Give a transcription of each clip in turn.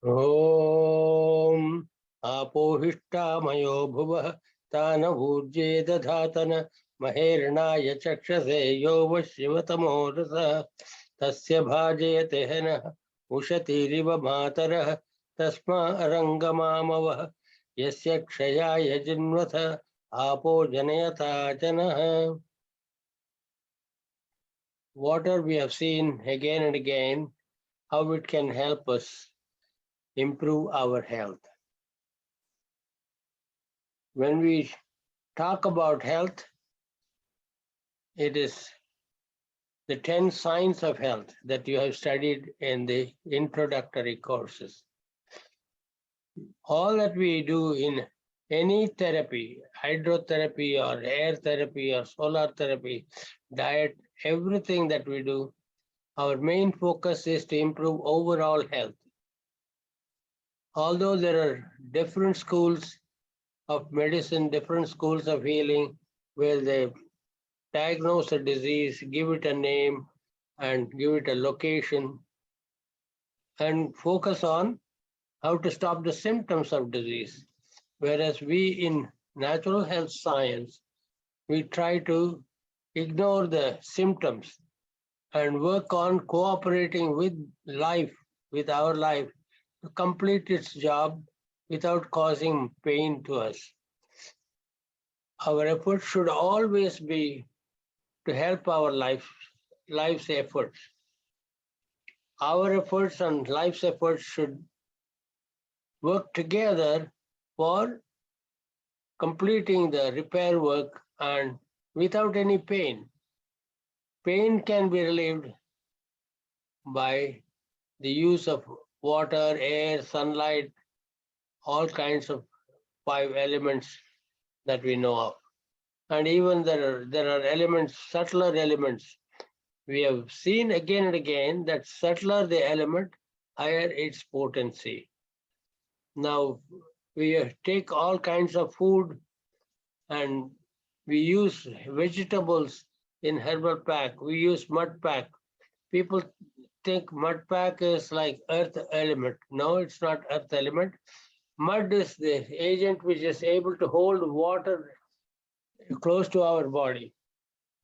Om Apohishta Mayo Bhuva Tana Bhuje Dadhatana Mahernaya Chakshase Yova Shivatamorasa Tasya Bhajayate Hena Ushati Riva Matara Tasma Arangamamava Yasya Kshayaya Jinvatha Apo Janayata Janaha. Water we have seen again and again how it can help us improve our health. When we talk about health, it is the 10 signs of health that you have studied in the introductory courses. All that we do in any therapy, hydrotherapy or air therapy or solar therapy, diet, everything that we do, our main focus is to improve overall health. Although there are different schools of medicine, different schools of healing, where they diagnose a disease, give it a name, and give it a location, and focus on how to stop the symptoms of disease. Whereas we in natural health science, we try to ignore the symptoms and work on cooperating with life, with our life, to complete its job without causing pain to us. Our effort should always be to help our life's efforts. Our efforts and life's efforts should work together for completing the repair work and without any pain. Pain can be relieved by the use of water, air, sunlight, all kinds of 5 elements that we know of. And even there are elements, subtler elements. We have seen again and again that subtler the element, higher its potency. Now, we take all kinds of food and we use vegetables in herbal pack. We use mud pack. People think mud pack is like earth element. No, it's not earth element. Mud is the agent which is able to hold water close to our body.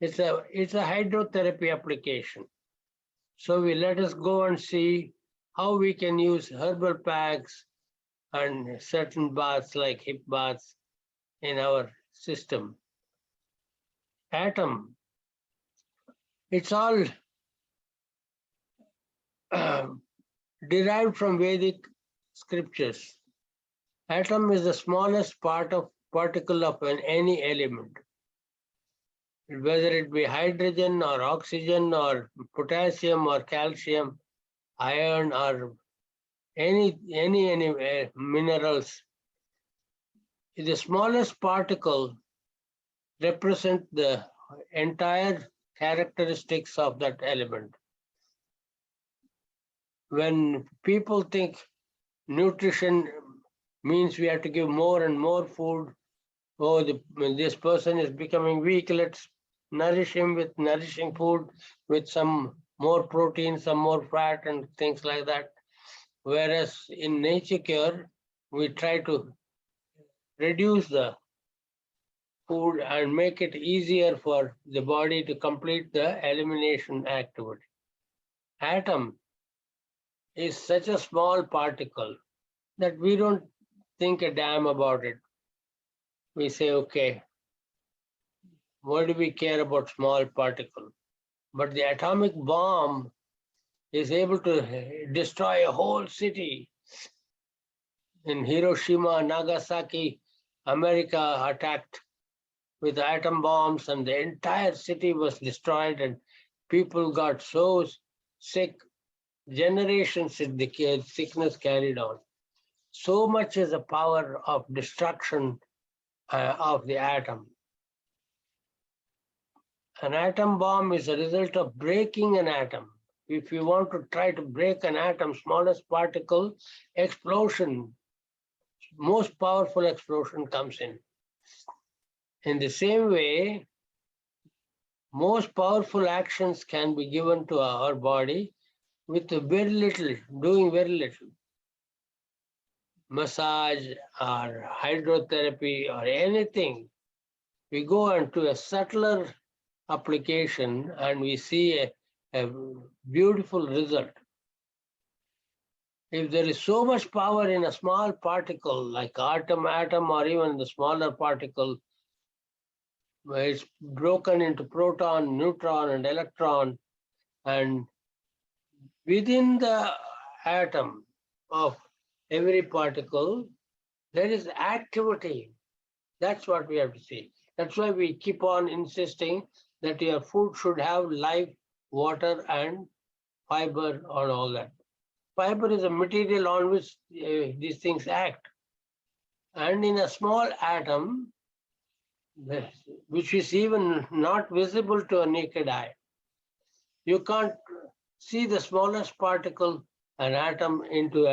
It's a hydrotherapy application. So let us go and see how we can use herbal packs and certain baths like hip baths in our system. Atom, it's all derived from Vedic scriptures. Atom is the smallest particle of any element. Whether it be hydrogen or oxygen or potassium or calcium, iron or any minerals, the smallest particle represent the entire characteristics of that element. When people think nutrition means we have to give more and more food, oh, this person is becoming weak, let's nourish him with nourishing food, with some more protein, some more fat and things like that. Whereas in nature cure, we try to reduce the food and make it easier for the body to complete the elimination activity. Atom is such a small particle that we don't think a damn about it. We say, okay, what do we care about small particle? But the atomic bomb is able to destroy a whole city. In Hiroshima, Nagasaki, America attacked with atom bombs and the entire city was destroyed and people got so sick, generations the sickness carried on. So much is the power of destruction of the atom. An atom bomb is a result of breaking an atom. If you want to try to break an atom, smallest particle, explosion, most powerful explosion comes in. In the same way, most powerful actions can be given to our body with very little, doing very little. massage or hydrotherapy or anything, we go into a subtler application and we see a beautiful result. If there is so much power in a small particle like atom or even the smaller particle, where it's broken into proton, neutron, and electron, and within the atom of every particle, there is activity. That's what we have to see. That's why we keep on insisting that your food should have life, water, and fiber, and all that. Fiber is a material on which these things act. And in a small atom, which is even not visible to a naked eye, you can't see the smallest particle, an atom, into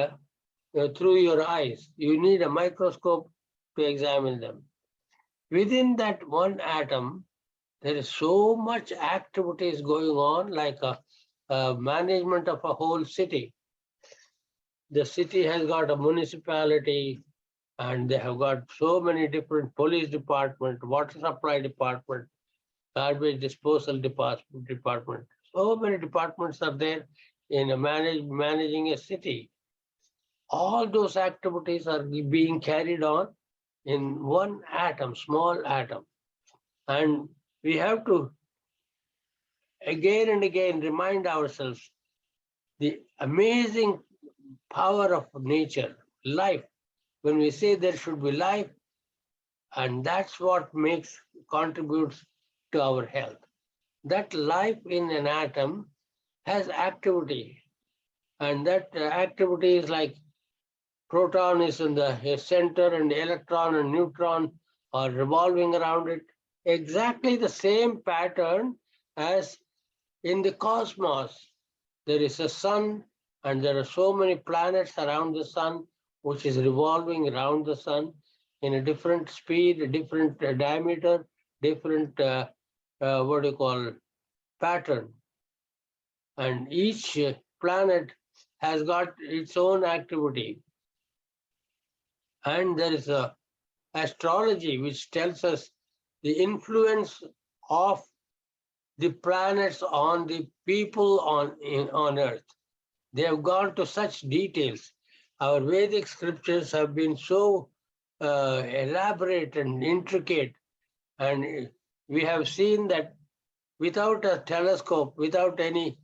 through your eyes. You need a microscope to examine them. Within that one atom, there is so much activities going on, like a management of a whole city. The city has got a municipality, and they have got so many different police department, water supply department, garbage disposal department. So many departments are there in managing a city. All those activities are being carried on in one atom, small atom. And we have to again and again remind ourselves the amazing power of nature, life. When we say there should be life, and that's what contributes to our health. That life in an atom has activity, and that activity is like proton is in the center and the electron and neutron are revolving around it. Exactly the same pattern as in the cosmos. There is a sun and there are so many planets around the sun, which is revolving around the sun in a different speed, a different diameter, different pattern. And each planet has got its own activity. And there is a astrology which tells us the influence of the planets on the people on Earth. They have gone to such details. Our Vedic scriptures have been so elaborate and intricate, and we have seen that without a telescope, without any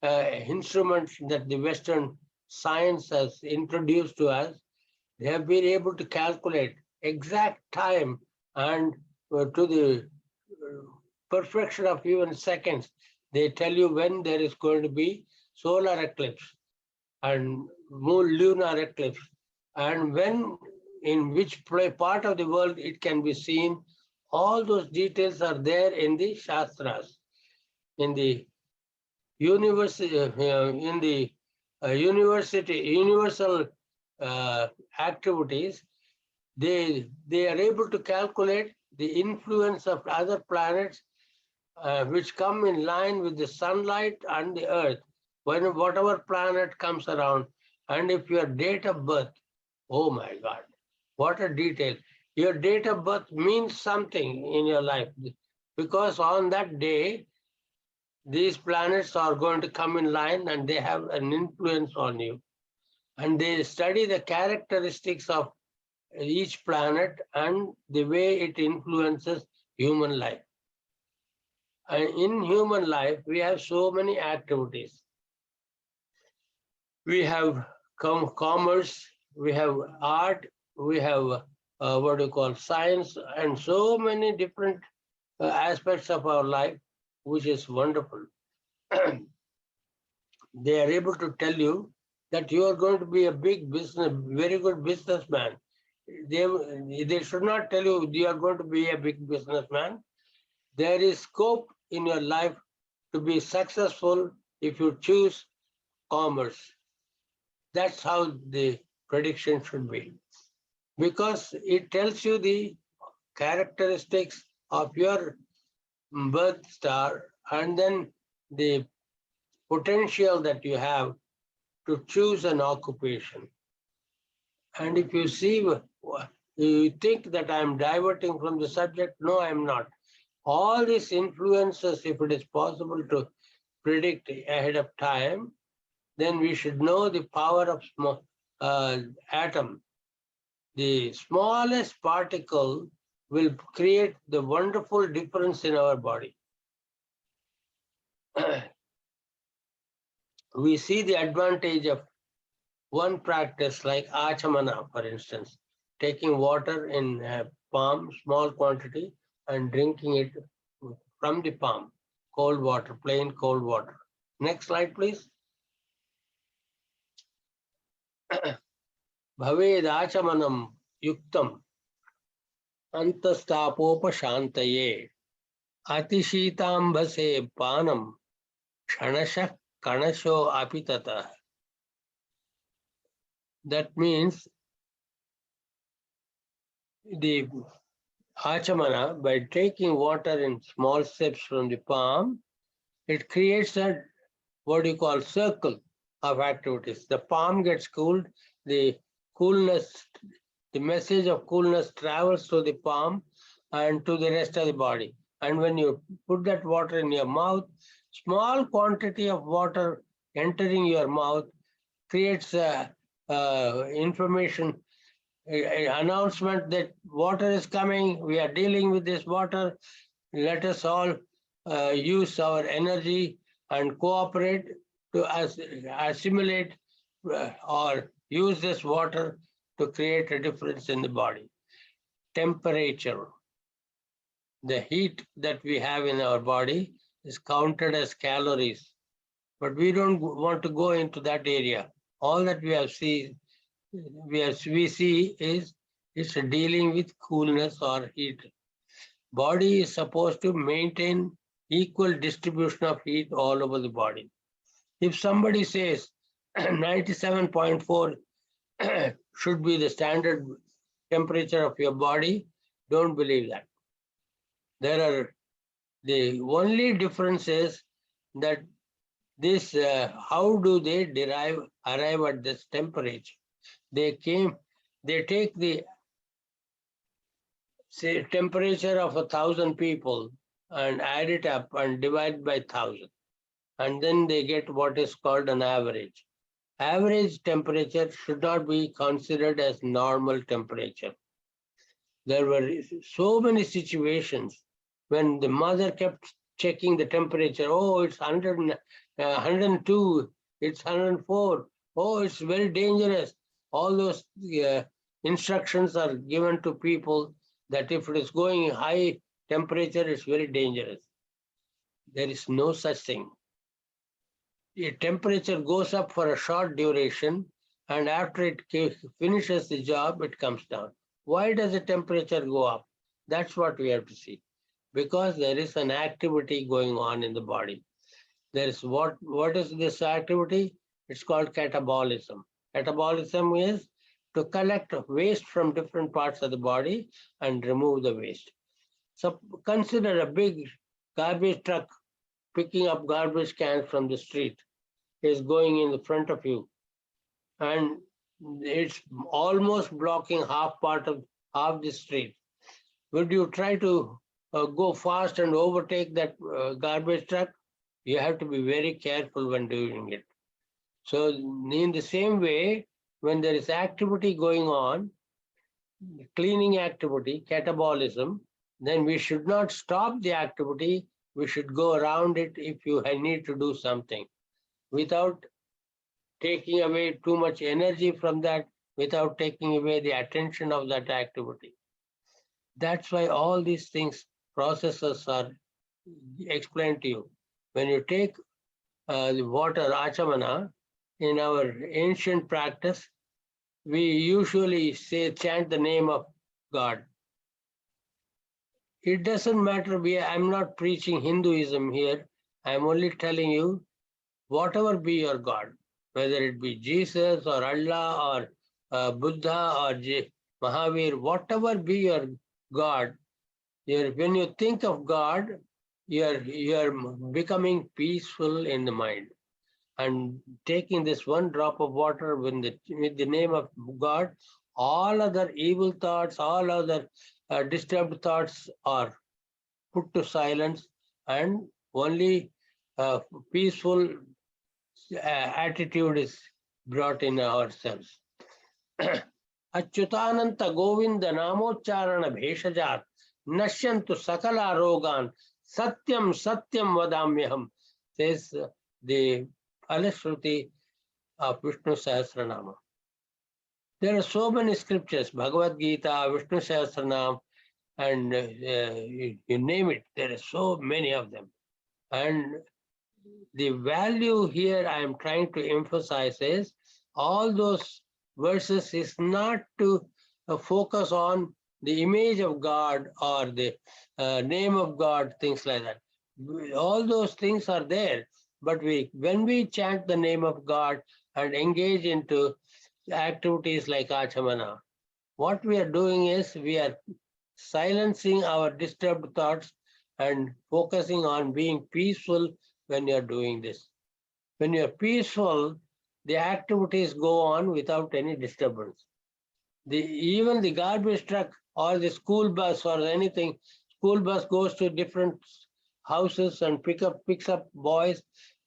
instruments that the Western science has introduced to us, they have been able to calculate exact time and to the perfection of even seconds. They tell you when there is going to be solar eclipse and moon lunar eclipse, and when, in which part of the world it can be seen. All those details are there in the Shastras, in the universal activities. They are able to calculate the influence of other planets which come in line with the sunlight and the earth, when whatever planet comes around. And if your date of birth, oh my God, what a detail. Your date of birth means something in your life, because on that day, these planets are going to come in line and they have an influence on you. And they study the characteristics of each planet and the way it influences human life. And in human life, we have so many activities. We have commerce, we have art, we have science, and so many different aspects of our life, which is wonderful. They are able to tell you that you are going to be a very good businessman. They should not tell you you are going to be a big businessman. There is scope in your life to be successful if you choose commerce. That's how the prediction should be, because it tells you the characteristics of your birth star and then the potential that you have to choose an occupation. And if you see, you think that I'm diverting from the subject. No, I'm not. All these influences, if it is possible to predict ahead of time, then we should know the power of atom. The smallest particle will create the wonderful difference in our body. We see the advantage of one practice like achamana, for instance, taking water in a palm, small quantity, and drinking it from the palm, cold water, plain cold water. Next slide, please. Bhaved achamanam yuktam antastapopashantaye atishitambase panam kshanashah kanasho apitata. That means the achamana, by taking water in small sips from the palm, it creates a what you call circle of activities. The palm gets cooled, the coolness, the message of coolness travels to the palm and to the rest of the body. And when you put that water in your mouth, small quantity of water entering your mouth creates information, announcement that water is coming, we are dealing with this water, let us all use our energy and cooperate to assimilate or use this water to create a difference in the body. Temperature, the heat that we have in our body is counted as calories, but we don't want to go into that area. All that we see is it's dealing with coolness or heat. Body is supposed to maintain equal distribution of heat all over the body. If somebody says 97.4 should be the standard temperature of your body, don't believe that. The only difference is that this, how do they arrive at this temperature? They take the say temperature of 1,000 people and add it up and divide by 1,000. And then they get what is called an average. Average temperature should not be considered as normal temperature. There were so many situations when the mother kept checking the temperature. Oh, it's 100, 102, it's 104. Oh, it's very dangerous. All those instructions are given to people that if it is going high temperature, it's very dangerous. There is no such thing. The temperature goes up for a short duration, and after it finishes the job, it comes down. Why does the temperature go up? That's what we have to see. Because there is an activity going on in the body. There is what is this activity? It's called catabolism. Catabolism is to collect waste from different parts of the body and remove the waste. So consider a big garbage truck picking up garbage cans from the street is going in the front of you, and it's almost blocking half the street. Would you try to go fast and overtake that garbage truck? You have to be very careful when doing it. So in the same way, when there is activity going on, cleaning activity, catabolism, then we should not stop the activity. We should go around it if you need to do something without taking away too much energy from that, without taking away the attention of that activity. That's why all these things, processes are explained to you. When you take the water, achamana, in our ancient practice, we usually chant the name of God. It doesn't matter, I'm not preaching Hinduism here. I'm only telling you, whatever be your God, whether it be Jesus or Allah or Buddha or Mahavir, whatever be your God, when you think of God, you're becoming peaceful in the mind. And taking this one drop of water with the name of God, all other evil thoughts, all other disturbed thoughts are put to silence, and only peaceful attitude is brought in ourselves. Achyutananta Govinda Namocharana Bheshajat Nashyantu Sakala Rogan Satyam Satyam Vadamyaham, says the Falashruti of Vishnu Sahasranama. There are so many scriptures, Bhagavad Gita, Vishnu Sahasranam, and you name it, there are so many of them. And the value here I am trying to emphasize is all those verses is not to focus on the image of God or the name of God, things like that. All those things are there, but when we chant the name of God and engage into activities like Achamana, what we are doing is we are silencing our disturbed thoughts and focusing on being peaceful when you're doing this. When you're peaceful, the activities go on without any disturbance. Even the garbage truck or the school bus or anything, school bus goes to different houses and picks up boys,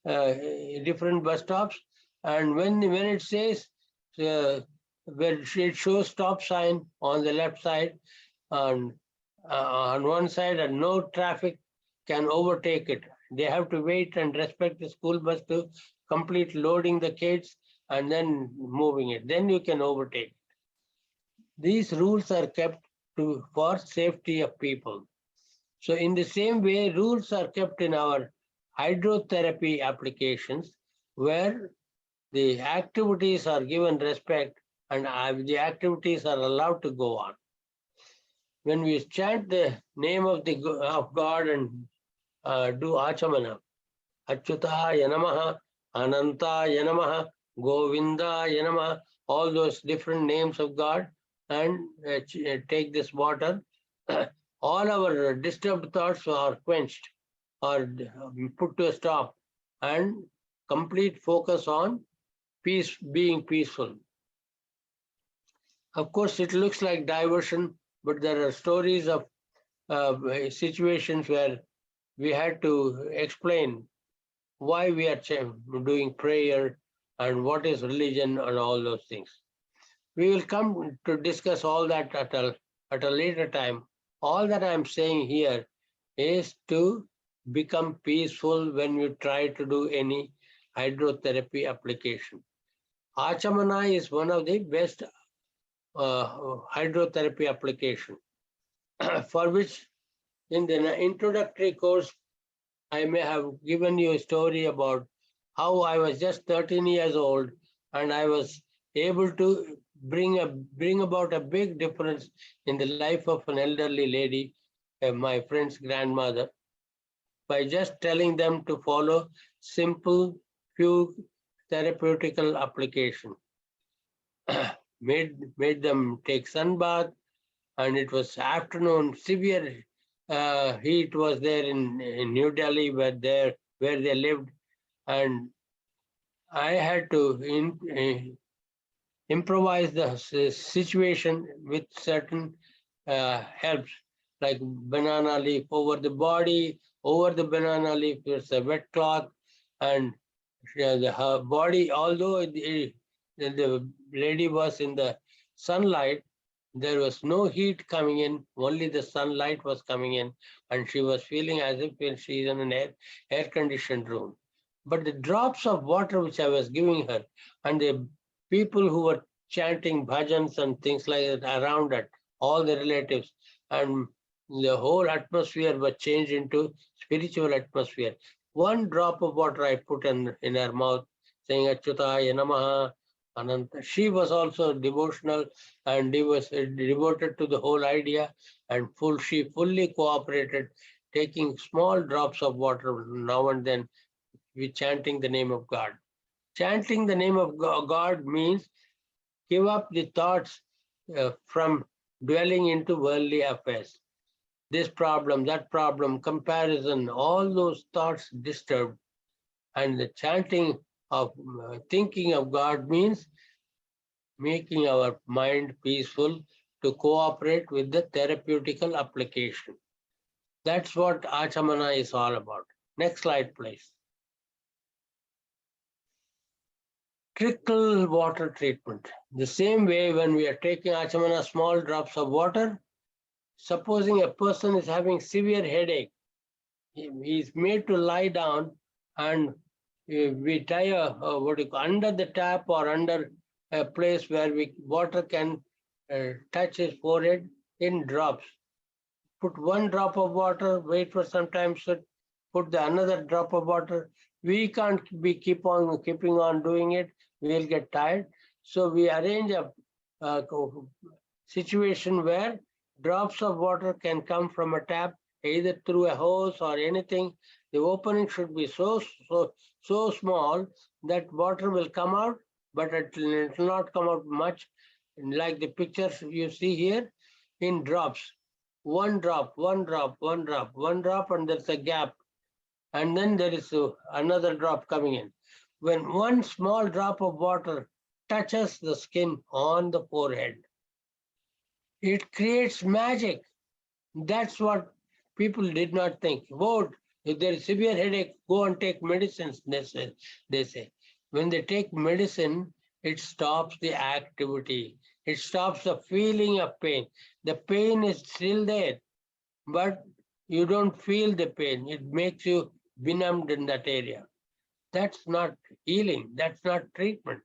different bus stops, and when it says where it shows stop sign on the left side, and on one side, and no traffic can overtake it. They have to wait and respect the school bus to complete loading the kids and then moving it. Then you can overtake. These rules are kept for safety of people. So in the same way, rules are kept in our hydrotherapy applications, where the activities are given respect and the activities are allowed to go on. When we chant the name of God and do Achamana, Achyutaya Namaha, Anantaya Namaha, Govindaya Namaha, all those different names of God, and take this water, all our disturbed thoughts are quenched or put to a stop, and complete focus on peace, being peaceful. Of course, it looks like diversion, but there are stories of situations where we had to explain why we are doing prayer and what is religion and all those things. We will come to discuss all that at a later time. All that I am saying here is to become peaceful when you try to do any hydrotherapy application. Achamana is one of the best hydrotherapy application for which in the introductory course I may have given you a story about how I was just 13 years old and I was able to bring about a big difference in the life of an elderly lady, my friend's grandmother, by just telling them to follow simple few therapeutical application. made them take sun bath, and it was afternoon. Severe heat was there in New Delhi, where they lived, and I had to improvise the situation with certain helps, like banana leaf over the body. Over the banana leaf, there's a wet cloth, and her body, although the lady was in the sunlight, there was no heat coming in, only the sunlight was coming in, and she was feeling as if she is in an air-conditioned room. But the drops of water which I was giving her, and the people who were chanting bhajans and things like that around it, all the relatives, and the whole atmosphere was changed into spiritual atmosphere. One drop of water I put in her mouth, saying Achyutaya Namaha, Ananta. She was also devotional and devoted to the whole idea, and she fully cooperated, taking small drops of water now and then with chanting the name of God. Chanting the name of God means give up the thoughts from dwelling into worldly affairs. This problem, that problem, comparison, all those thoughts disturbed. And the chanting of thinking of God means making our mind peaceful to cooperate with the therapeutical application. That's what Achamana is all about. Next slide, please. Trickle water treatment. The same way when we are taking Achamana, small drops of water, supposing a person is having severe headache, he is made to lie down and we tie under the tap or under a place where water can touch his forehead in drops. Put one drop of water, wait for some time, put the another drop of water. We can't be keeping on doing it. We'll get tired. So we arrange a situation where drops of water can come from a tap, either through a hose or anything. The opening should be so small that water will come out, but it will not come out much, like the pictures you see here, in drops. One drop, one drop, one drop, one drop, and there's a gap. And then there is another drop coming in. When one small drop of water touches the skin on the forehead, it creates magic. That's what people did not think. About if there is severe headache, go and take medicines, they say. When they take medicine, it stops the activity. It stops the feeling of pain. The pain is still there, but you don't feel the pain. It makes you benumbed in that area. That's not healing. That's not treatment.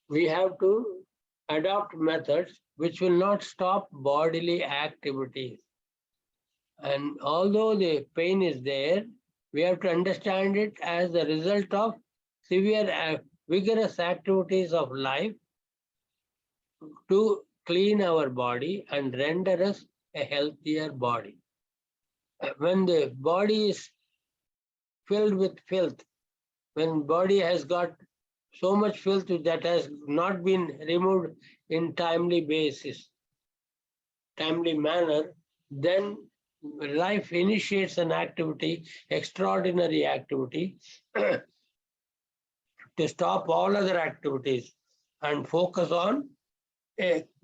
We have to adopt methods which will not stop bodily activities. And although the pain is there, we have to understand it as a result of severe, vigorous activities of life to clean our body and render us a healthier body. When the body is filled with filth, when body has got so much filth that has not been removed in timely manner, then life initiates an activity, extraordinary activity, to stop all other activities and focus on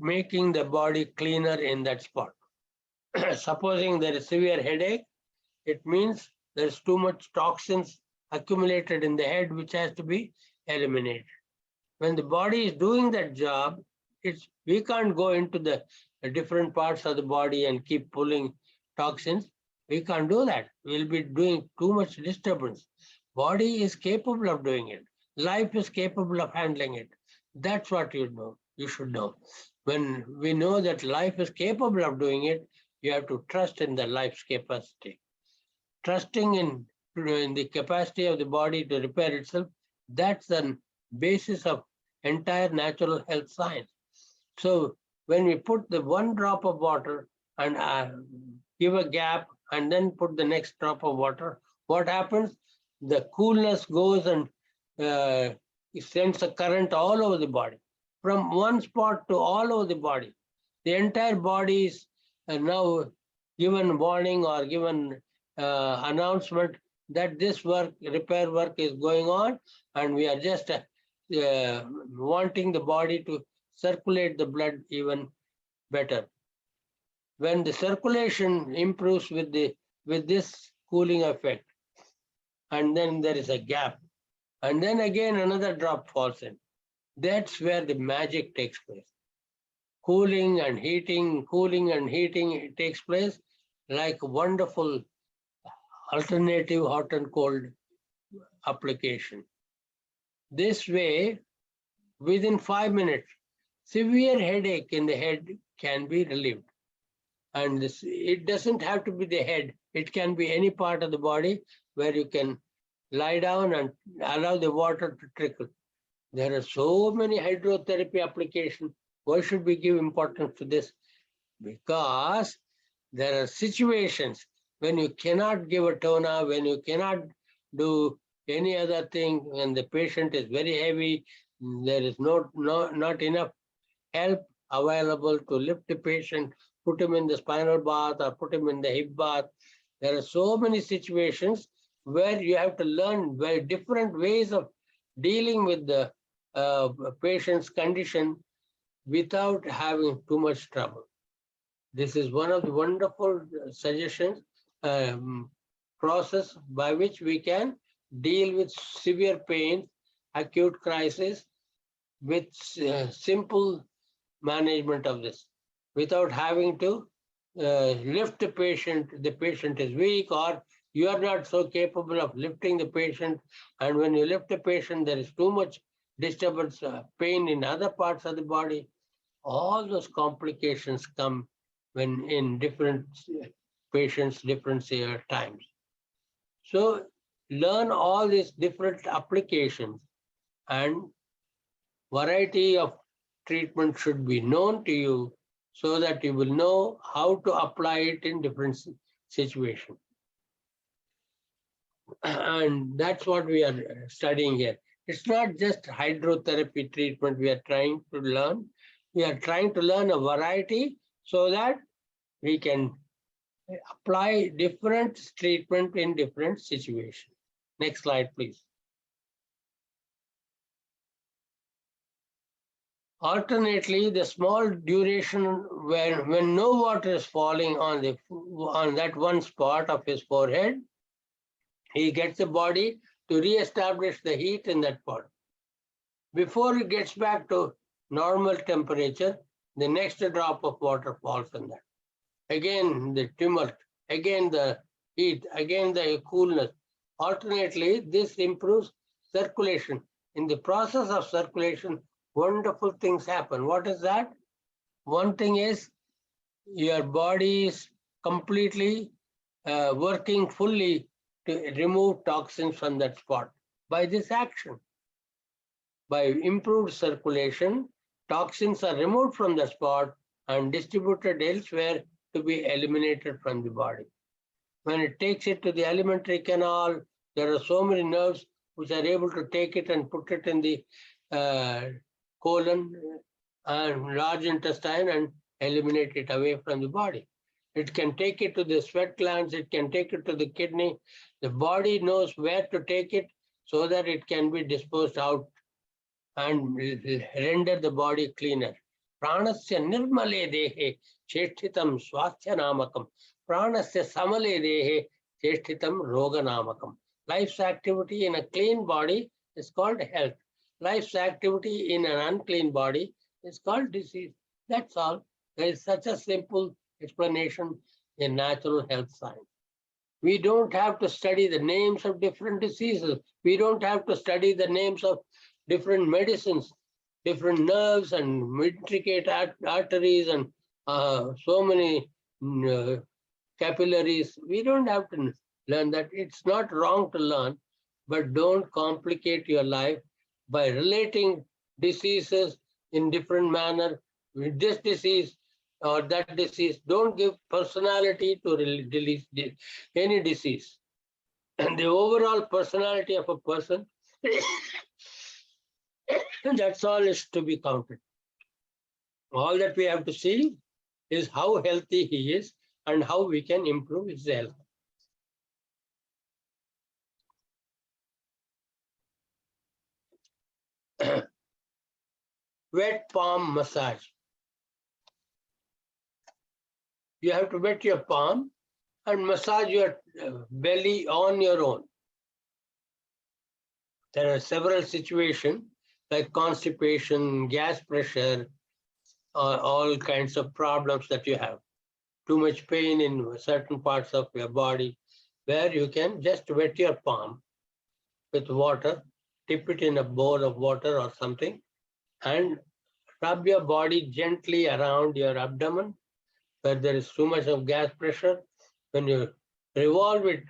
making the body cleaner in that spot. Supposing there is severe headache, it means there's too much toxins accumulated in the head which has to be eliminated. When the body is doing that job, we can't go into the different parts of the body and keep pulling toxins. We can't do that. We'll be doing too much disturbance. Body is capable of doing it. Life is capable of handling it. That's what you should know. When we know that life is capable of doing it, you have to trust in the life's capacity. Trusting in the capacity of the body to repair itself, that's the basis of entire natural health science. So when we put the one drop of water and give a gap and then put the next drop of water, what happens? The coolness goes and it sends a current all over the body, from one spot to all over the body. The entire body is now given warning or given announcement that this repair work is going on, and we are just wanting the body to circulate the blood even better. When the circulation improves with this cooling effect, and then there is a gap, and then again another drop falls in, that's where the magic takes place. Cooling and heating it takes place like a wonderful alternative hot and cold application. This way, within 5 minutes, severe headache in the head can be relieved. And it doesn't have to be the head. It can be any part of the body where you can lie down and allow the water to trickle. There are so many hydrotherapy applications. Why should we give importance to this? Because there are situations when you cannot give a tona, when you cannot do any other thing, when the patient is very heavy, there is not enough help available to lift the patient, put him in the spinal bath or put him in the hip bath. There are so many situations where you have to learn very different ways of dealing with the patient's condition without having too much trouble. This is one of the wonderful suggestions, process by which we can deal with severe pain, acute crisis, with simple management of this, without having to lift the patient is weak, or you are not so capable of lifting the patient. And when you lift the patient, there is too much disturbance, pain in other parts of the body. All those complications come when in different patients, different times. So learn all these different applications, and variety of treatment should be known to you so that you will know how to apply it in different situations. And that's what we are studying here. It's not just hydrotherapy treatment we are trying to learn. We are trying to learn a variety so that we can apply different treatment in different situations. Next slide, please. Alternately, the small duration when no water is falling on that one spot of his forehead, he gets the body to re-establish the heat in that spot. Before it gets back to normal temperature, the next drop of water falls on that. Again, the tumult, again the heat, again the coolness. Alternately, this improves circulation. In the process of circulation, wonderful things happen. What is that? One thing is your body is completely working fully to remove toxins from that spot by this action. By improved circulation, toxins are removed from the spot and distributed elsewhere to be eliminated from the body. When it takes it to the alimentary canal, there are so many nerves which are able to take it and put it in the colon and large intestine and eliminate it away from the body. It can take it to the sweat glands, it can take it to the kidney. The body knows where to take it so that it can be disposed out and render the body cleaner. Pranasya nirmale dehe cheshtitam swasthya namakam. Pranasya samale dehe cheshtitam roga namakam. Life's activity in a clean body is called health. Life's activity in an unclean body is called disease. That's all. There is such a simple explanation in natural health science. We don't have to study the names of different diseases. We don't have to study the names of different medicines, different nerves and intricate arteries and so many capillaries. We don't have to learn that. It's not wrong to learn, but don't complicate your life by relating diseases in different manner. With this disease or that disease, don't give personality to any disease. And the overall personality of a person, that's all is to be counted. All that we have to see is how healthy he is and how we can improve his health. Wet palm massage. You have to wet your palm and massage your belly on your own. There are several situations like constipation, gas pressure, all kinds of problems that you have. Too much pain in certain parts of your body, where you can just wet your palm with water, dip it in a bowl of water or something, and rub your body gently around your abdomen where there is too much of gas pressure. When you revolve it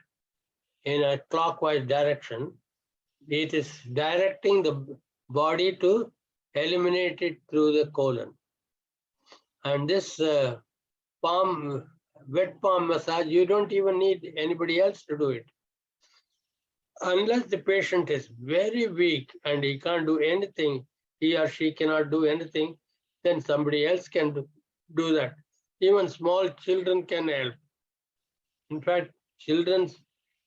in a clockwise direction, it is directing the body to eliminate it through the colon. And this wet palm massage, you don't even need anybody else to do it. Unless the patient is very weak and he can't do anything, he or she cannot do anything, then somebody else can do that. Even small children can help. In fact, children's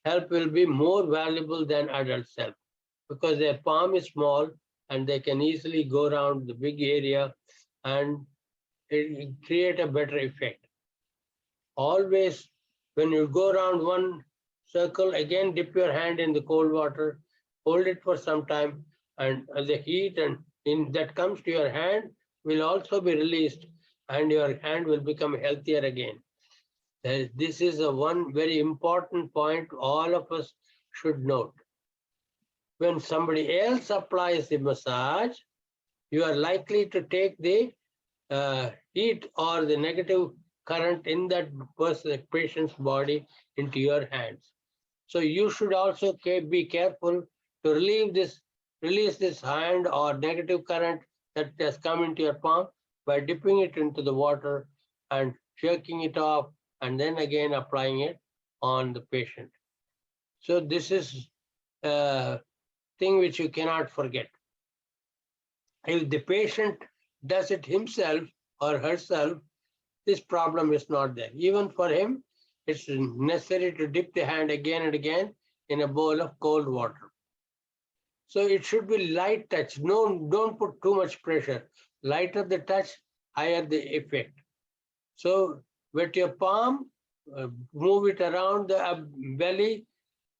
help will be more valuable than adults' help because their palm is small and they can easily go around the big area and it create a better effect. Always, when you go around one circle, again dip your hand in the cold water, hold it for some time, and the heat and in that comes to your hand will also be released, and your hand will become healthier again. This is a one very important point all of us should note. When somebody else applies the massage, you are likely to take the heat or the negative current in that patient's body into your hands. So you should also be careful to release this hand or negative current that has come into your palm by dipping it into the water and shaking it off and then again applying it on the patient. So this is a thing which you cannot forget. If the patient does it himself or herself, this problem is not there. Even for him, it's necessary to dip the hand again and again in a bowl of cold water. So it should be light touch. No, don't put too much pressure. Lighter the touch, higher the effect. So wet your palm, move it around the belly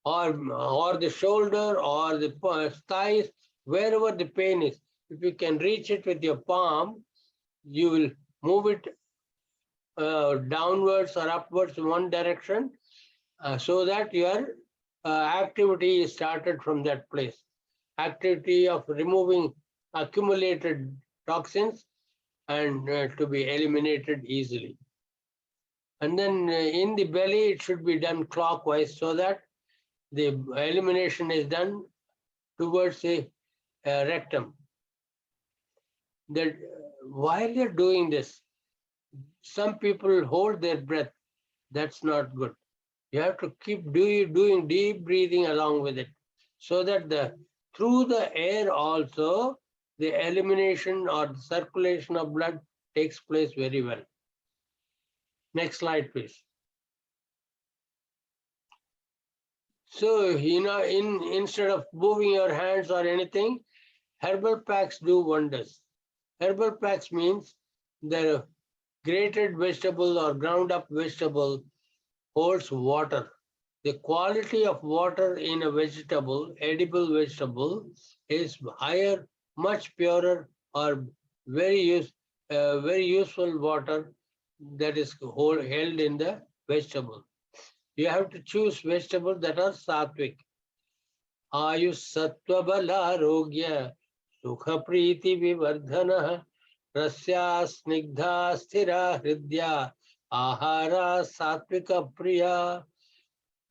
or the shoulder or the thighs, wherever the pain is. If you can reach it with your palm, you will move it downwards or upwards in one direction so that your activity is started from that place. Activity of removing accumulated toxins and to be eliminated easily. And then in the belly, it should be done clockwise so that the elimination is done towards the rectum. That while you're doing this, some people hold their breath. That's not good. You have to keep doing deep breathing along with it, so that through the air also the elimination or the circulation of blood takes place very well. Next slide, please. So, instead of moving your hands or anything, herbal packs do wonders. Herbal packs means the grated vegetable or ground up vegetable holds water. The quality of water in a vegetable, edible vegetable, is higher, much purer, or very useful water that is held in the vegetable. You have to choose vegetables that are sattvic. Ayush sattva bala rogya sukha priti vivardhana rasya snigdha sthira hridya ahara sattvika priya.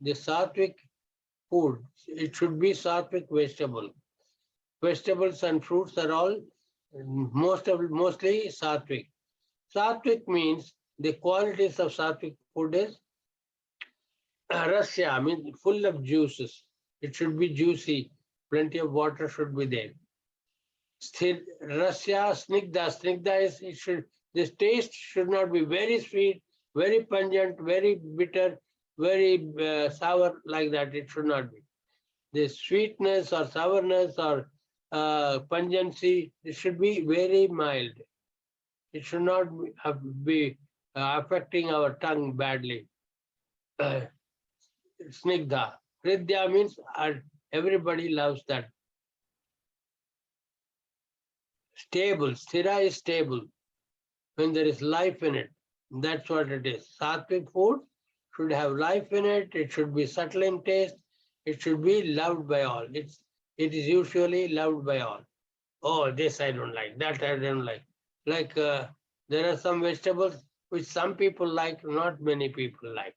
The sattvic food, it should be sattvic vegetable. Vegetables and fruits are all mostly sattvic. Sattvic means the qualities of sattvic food is rasya, means full of juices. It should be juicy. Plenty of water should be there. Rasya, snigdha. Snigdha is this taste should not be very sweet, very pungent, very bitter, very sour like that. It should not be. The sweetness or sourness or pungency, it should be very mild. It should not be affecting our tongue badly. Snigdha. Hridya means everybody loves that. Stable. Sthira is stable. When there is life in it, that's what it is. Sattvic food should have life in it. It should be subtle in taste. It should be loved by all. It is usually loved by all. Oh, this I don't like. That I don't like. Like there are some vegetables which some people like, not many people like.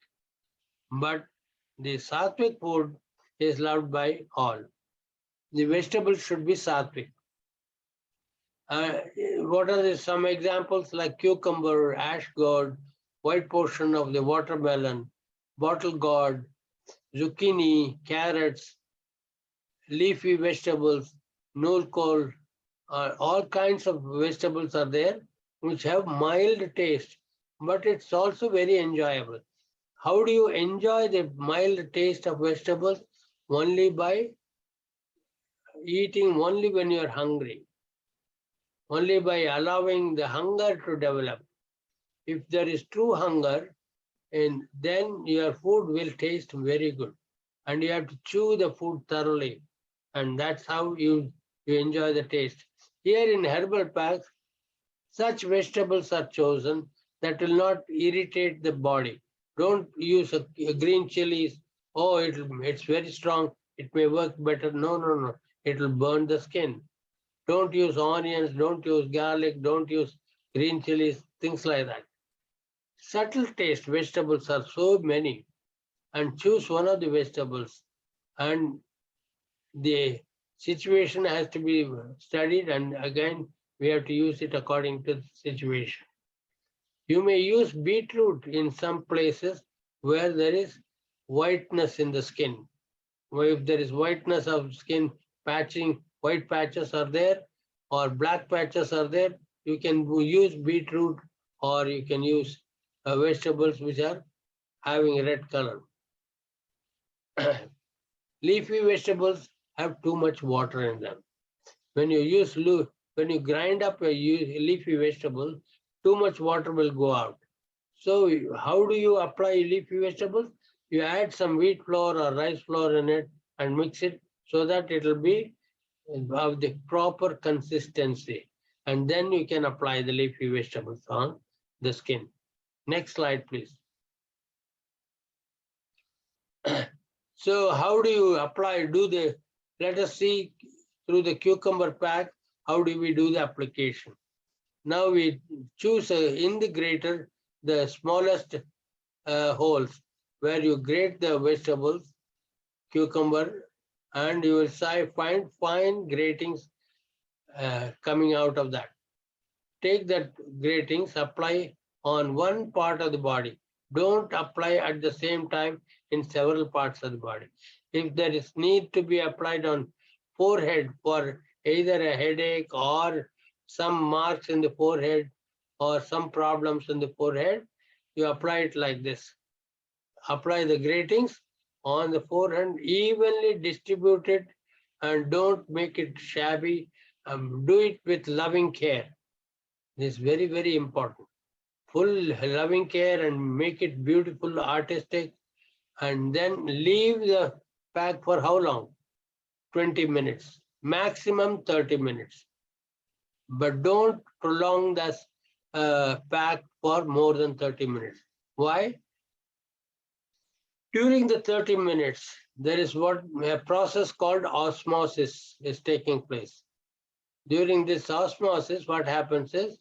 But the sattvic food is loved by all. The vegetables should be sattvic. What are some examples like cucumber, ash gourd, white portion of the watermelon, bottle gourd, zucchini, carrots, leafy vegetables, nulkol, all kinds of vegetables are there which have mild taste, but it's also very enjoyable. How do you enjoy the mild taste of vegetables? Only by eating only when you're hungry. only by allowing the hunger to develop. If there is true hunger, and then your food will taste very good. And you have to chew the food thoroughly. And that's how you enjoy the taste. Here in herbal packs, such vegetables are chosen that will not irritate the body. Don't use a green chilies. Oh, it's very strong. It may work better. No, no, no. It will burn the skin. Don't use onions. Don't use garlic. Don't use green chilies. Things like that. Subtle taste vegetables are so many, and choose one of the vegetables, and the situation has to be studied, and again we have to use it according to the situation. You may use beetroot in some places where there is whiteness in the skin. Where if there is whiteness of skin, patching, white patches are there or black patches are there, you can use beetroot, or you can use vegetables which are having a red color. Leafy vegetables have too much water in them. When when you grind up a leafy vegetable, too much water will go out. So how do you apply leafy vegetables? You add some wheat flour or rice flour in it and mix it so that it will be of the proper consistency. And then you can apply the leafy vegetables on the skin. Next slide, please. So how do you apply, let us see through the cucumber pack, how do we do the application? Now we choose in the grater the smallest holes where you grate the vegetables, cucumber, and you will find fine gratings coming out of that. Take that gratings, apply on one part of the body. Don't apply at the same time in several parts of the body. If there is need to be applied on forehead for either a headache or some marks in the forehead or some problems in the forehead, you apply it like this. Apply the gratings on the forehead, evenly distribute it, and don't make it shabby. Do it with loving care. This is very, very important. Full loving care and make it beautiful, artistic, and then leave the pack for how long? 20 minutes, maximum 30 minutes. But don't prolong this pack for more than 30 minutes. Why? During the 30 minutes, there is a process called osmosis is taking place. During this osmosis, what happens is,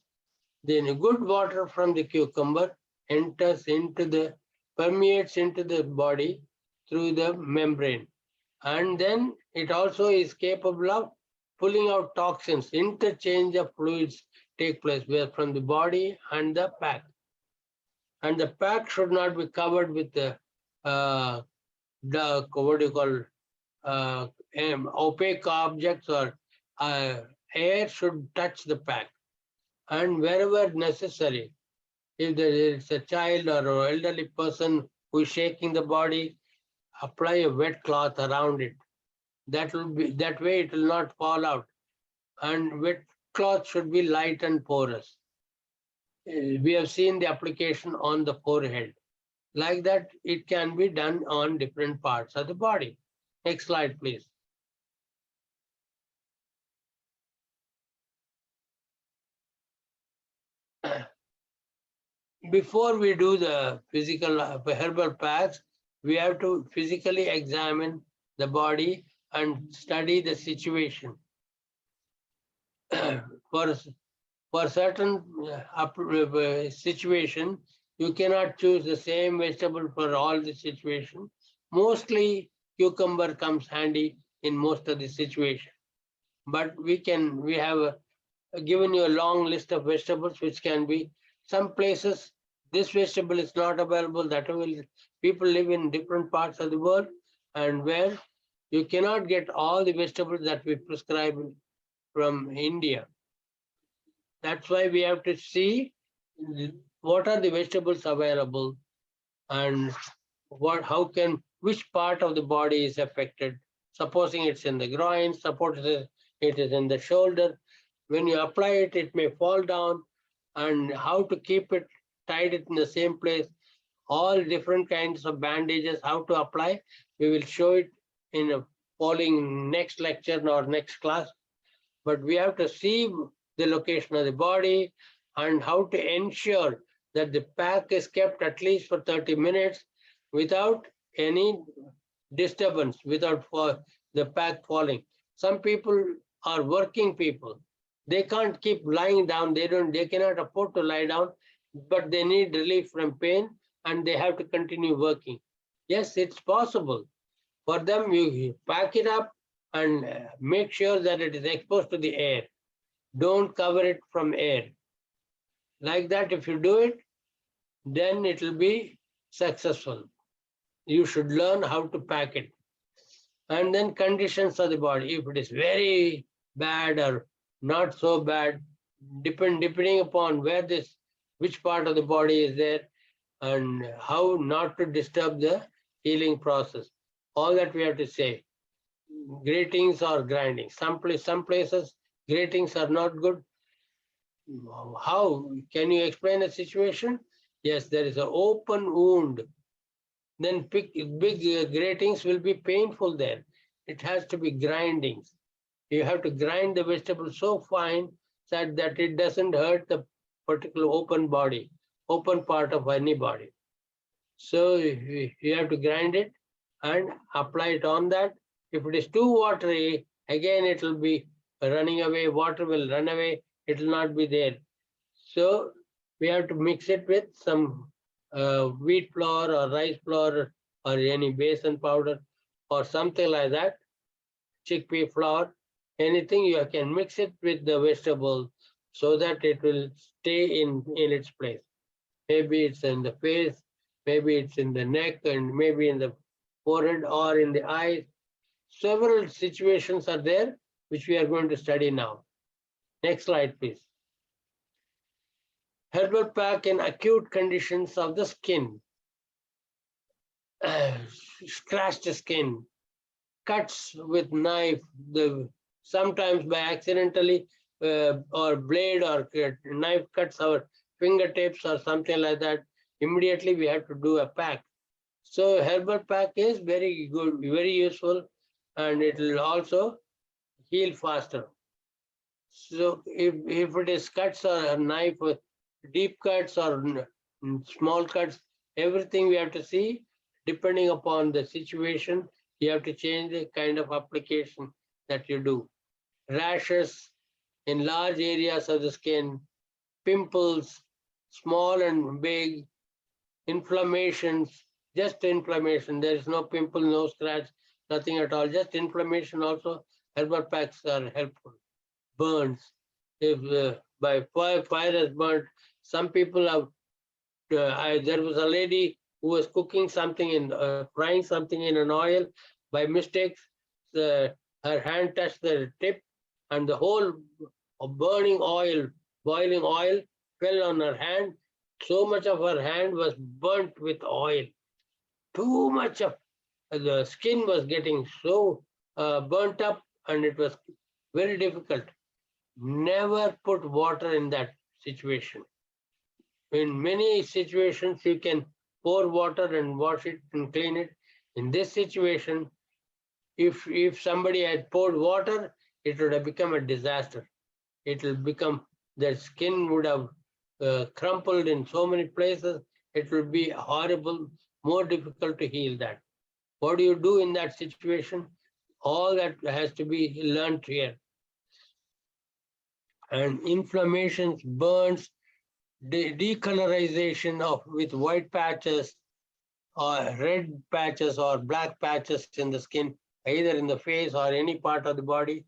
then good water from the cucumber permeates into the body through the membrane. And then it also is capable of pulling out toxins. Interchange of fluids take place from the body and the pack. And the pack should not be covered with the opaque objects, or air should touch the pack. And wherever necessary, if there is a child or an elderly person who is shaking the body, apply a wet cloth around it. That way it will not fall out. And wet cloth should be light and porous. We have seen the application on the forehead. Like that, it can be done on different parts of the body. Next slide, please. Before we do the physical herbal packs, we have to physically examine the body and study the situation. For certain situation, you cannot choose the same vegetable for all the situation. Mostly cucumber comes handy in most of the situation. But we have given you a long list of vegetables which can be, some places this vegetable is not available, people live in different parts of the world, and where you cannot get all the vegetables that we prescribe from India. That's why we have to see what are the vegetables available, and which part of the body is affected. Supposing it's in the groin, suppose it is in the shoulder. When you apply it, it may fall down, and how to keep it tied it in the same place. All different kinds of bandages, how to apply. We will show it in a following next lecture or next class. But we have to see the location of the body and how to ensure that the pack is kept at least for 30 minutes without any disturbance, without the pack falling. Some people are working people. They can't keep lying down. They cannot afford to lie down, but they need relief from pain and they have to continue working. Yes, it's possible. For them, you pack it up and make sure that it is exposed to the air. Don't cover it from air. Like that, if you do it, then it will be successful. You should learn how to pack it. And then conditions of the body. If it is very bad or not so bad, depending upon which part of the body is there, and how not to disturb the healing process. All that we have to say. Gratings or grinding. Some places gratings are not good. How can you explain a situation? Yes, there is an open wound. Then big gratings will be painful there. It has to be grindings. You have to grind the vegetable so fine that it doesn't hurt the particular open part of any body. So you have to grind it and apply it on that. If it is too watery, again it will be running away. Water will run away. It will not be there. So we have to mix it with some wheat flour or rice flour or any besan powder or something like that, chickpea flour, anything. You can mix it with the vegetable so that it will stay in its place. Maybe it's in the face, maybe it's in the neck, and maybe in the forehead or in the eyes. Several situations are there which we are going to study now. Next slide, please. Herbal pack in acute conditions of the skin. Scratched skin, cuts with knife, sometimes by accidentally or blade or knife cuts our fingertips or something like that. Immediately we have to do a pack. So herbal pack is very good, very useful, and it will also heal faster. So if it is cuts or a knife, deep cuts or small cuts, everything we have to see. Depending upon the situation, you have to change the kind of application that you do. Rashes in large areas of the skin, pimples, small and big, inflammations, just inflammation. There is no pimple, no scratch, nothing at all, just inflammation also. Herbal packs are helpful. Burns. If by fire has burnt, some people have, there was a lady who was cooking something frying something in an oil. By mistake, her hand touched the tip and the whole boiling oil fell on her hand. So much of her hand was burnt with oil. Too much of the skin was getting so burnt up, and it was very difficult. Never put water in that situation. In many situations, you can pour water and wash it and clean it. In this situation, if somebody had poured water, it would have become a disaster. It will become, the skin would have crumpled in so many places. It will be horrible, more difficult to heal that. What do you do in that situation? All that has to be learned here. And inflammations, burns, decolorization with white patches or red patches or black patches in the skin, either in the face or any part of the body,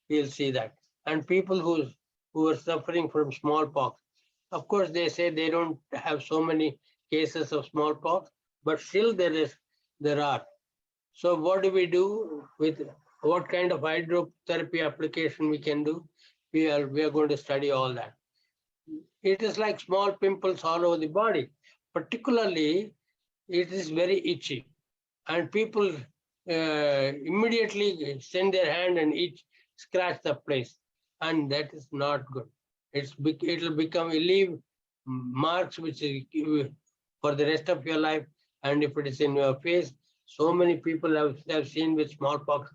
you'll see that. And people who are suffering from smallpox, of course, they say they don't have so many cases of smallpox, but still there are. So what do we do with what kind of hydrotherapy application we can do? We are going to study all that. It is like small pimples all over the body. Particularly, it is very itchy, and people immediately send their hand and scratch the place. and that is not good. It'll become, leave marks which is for the rest of your life. And if it is in your face, so many people have seen with smallpox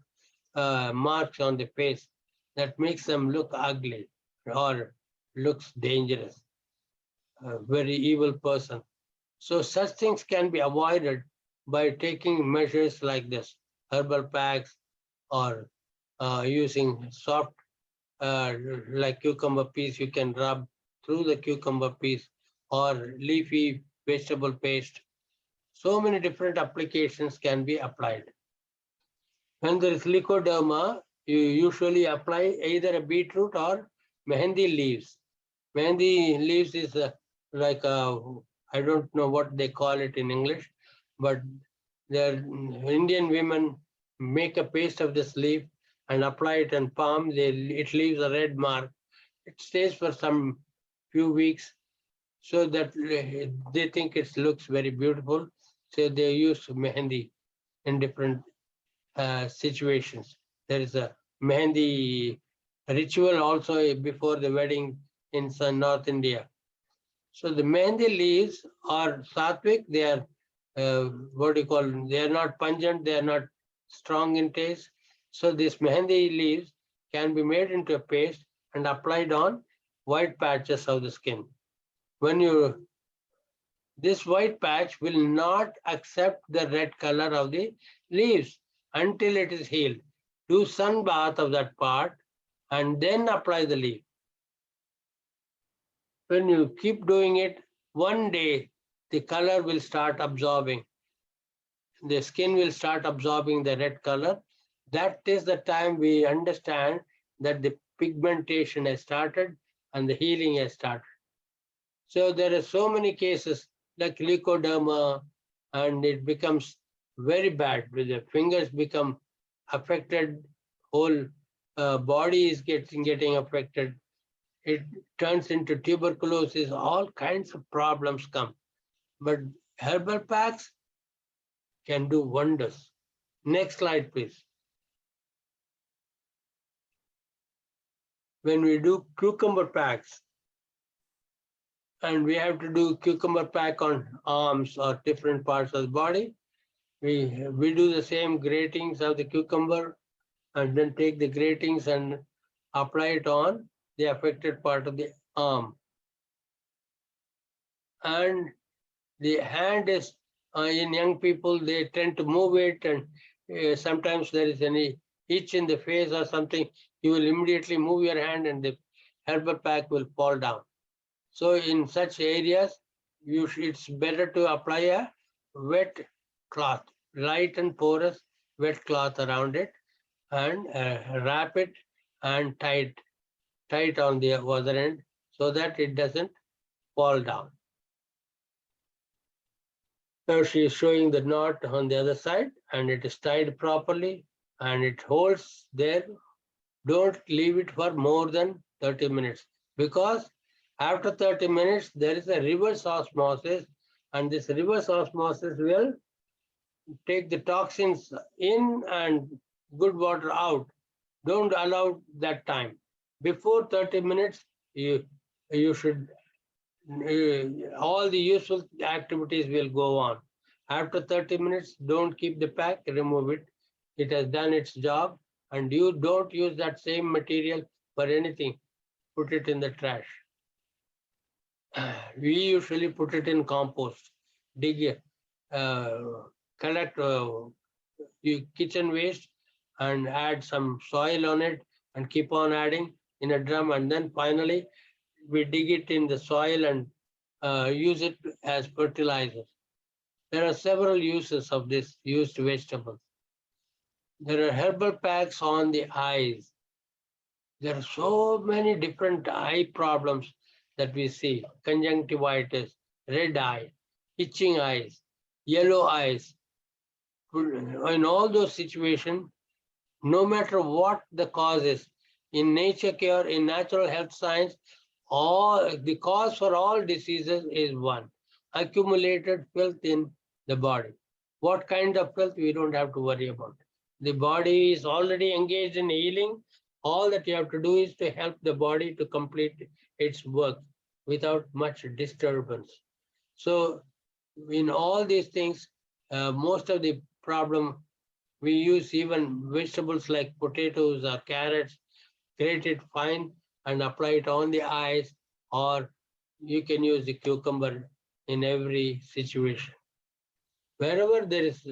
marks on the face that makes them look ugly or looks dangerous, a very evil person. So such things can be avoided by taking measures like this, herbal packs, or using soft, like cucumber piece, you can rub through the cucumber piece, or leafy vegetable paste. So many different applications can be applied. When there is lycoderma, you usually apply either a beetroot or mehendi leaves. Mehendi leaves is like a, I don't know what they call it in English, but the Indian women make a paste of this leaf and apply it on palm. It leaves a red mark. It stays for some few weeks, so that they think it looks very beautiful. So they use mehendi in different situations. There is a mehendi ritual also before the wedding in North India. So the mehendi leaves are sattvic. They are what do you call? They are not pungent. They are not strong in taste. So these mehendi leaves can be made into a paste and applied on white patches of the skin. When you, this white patch will not accept the red color of the leaves until it is healed. Do sun bath of that part and then apply the leaf. When you keep doing it, one day the color will start absorbing. The skin will start absorbing the red color. That is the time we understand that the pigmentation has started and the healing has started. So there are so many cases like leukoderma, and it becomes very bad. The fingers become affected, whole body is getting affected. It turns into tuberculosis, all kinds of problems come. But herbal packs can do wonders. Next slide, please. When we do cucumber packs, and we have to do cucumber pack on arms or different parts of the body, we do the same gratings of the cucumber and then take the gratings and apply it on the affected part of the arm. And the hand is, in young people, they tend to move it, and sometimes there is any itch in the face or something, you will immediately move your hand and the herbal pack will fall down. So in such areas, it's better to apply a wet cloth, light and porous wet cloth around it, and wrap it and tie it on the other end so that it doesn't fall down. Now she is showing the knot on the other side, and it is tied properly and it holds there. Don't leave it for more than 30 minutes, because after 30 minutes, there is a reverse osmosis, and this reverse osmosis will take the toxins in and good water out. Don't allow that time. Before 30 minutes, you should, all the useful activities will go on. After 30 minutes, don't keep the pack, remove it. It has done its job, and you don't use that same material for anything. Put it in the trash. We usually put it in compost, dig, collect kitchen waste and add some soil on it and keep on adding in a drum, and then finally we dig it in the soil and use it as fertilizer. There are several uses of this used vegetable. There are herbal packs on the eyes. There are so many different eye problems that we see: conjunctivitis, red eye, itching eyes, yellow eyes. In all those situations, no matter what the cause is, in nature cure, in natural health science, all the cause for all diseases is one: accumulated filth in the body. What kind of filth, we don't have to worry about. The body is already engaged in healing, All that you have to do is to help the body to complete its work without much disturbance. So in all these things, most of the problem, we use even vegetables like potatoes or carrots, grate it fine and apply it on the eyes, or you can use the cucumber in every situation. Wherever there is